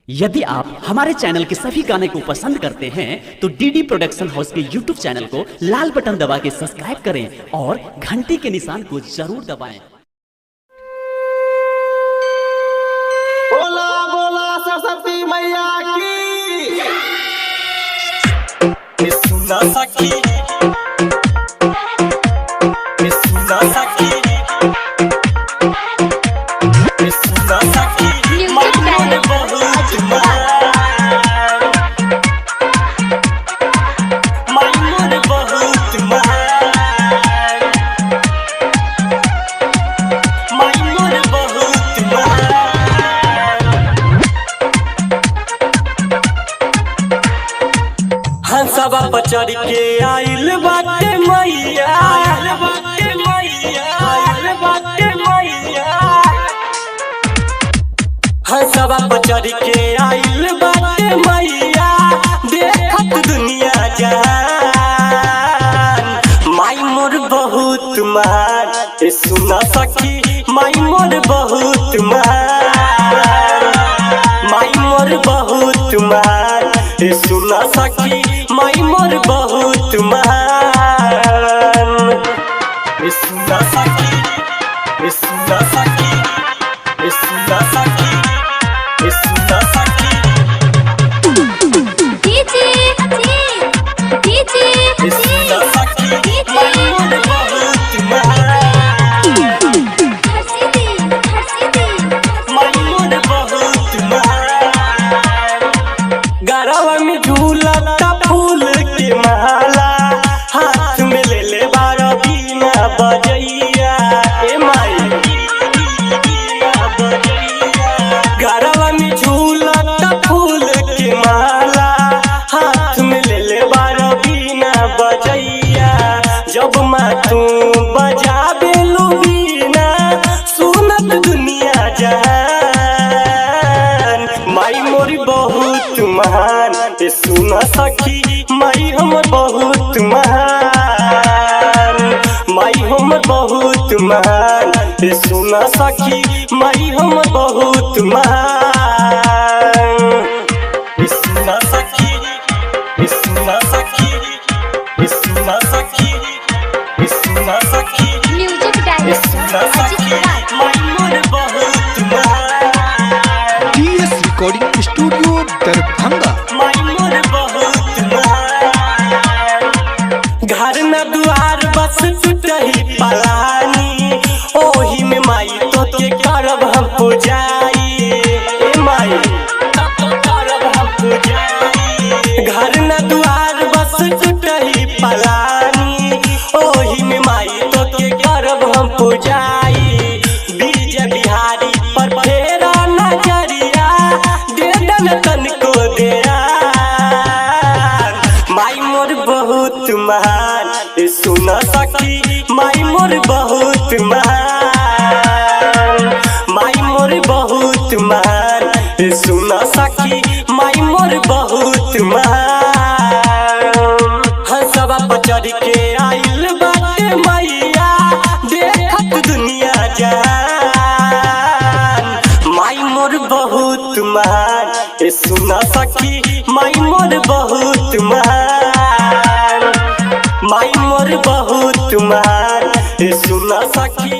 यदि आप हमारे चैनल के सभी गाने को पसंद करते हैं तो डीडी प्रोडक्शन हाउस के यूट्यूब चैनल को लाल बटन दबा के सब्सक्राइब करें और घंटी के निशान को जरूर दबाएं। बोला बोला सरस्वती मैया की सुना सखी सुना सखी सुना सखी मन बहुत मन बहुत मन बहुत हंसवा पर चढ़ के आइल बाटे मैया आइल बाटे मैया आइल बाटे मैया हंसवा पर चढ़ के आइल बाटे मैया देखत दुनिया जान माई मोर बहुत मान सुना सखी माई मोर बहुत मान माई मोर बहुत मान सुना सखी माई मोर बहुत मान सुना सखी सुना सखी सुना सखी सुना सखी सुना सखी माई मोर बहुत मान माई मोर बहुत मान गरवा में झूलता फूल के माला हाथ में ले ले बारा बीना बजैया ए माई गरवा में झूलता फूल के माला हाथ में ले ले बारा बीना बजैया जब माँ तू बजाबे लो बीना सुनत दुनिया जान माई मोरी बहुत महान सुना सखी माई हमर बहुत महान माई हमर बहुत महान सुना सखी माई हमर बहुत महान सुना सखी सुना सखी सुना सखी सुना सखी सुना सखी माई मोर बहुत महान DS रिकॉर्डिंग स्टूडियो दरभंगा। माई मोर बहुत महान घर न दुआर बस टूटही पलानी ओही में माई तो के करब हम पूजाई ए माई तो करब हम पूजाई घर न दुआर बस टूटही पलानी ओही में माई तो के करब हम पूजाई बीज बिहारी पर फेरा नजरिया दे दन तन को देरा माई मोर बहुत महान सुना सखी माई मोर बहुत महान माई मोर बहुत महान सुना सखी माई मोर बहुत महान हंसवा पर चढ़ के आइल बाटे मैया देखत दुनिया जान माई मोर बहुत महान सुना सखी माई मोर बहुत महान माई मोर बहुत महान सुना सखी।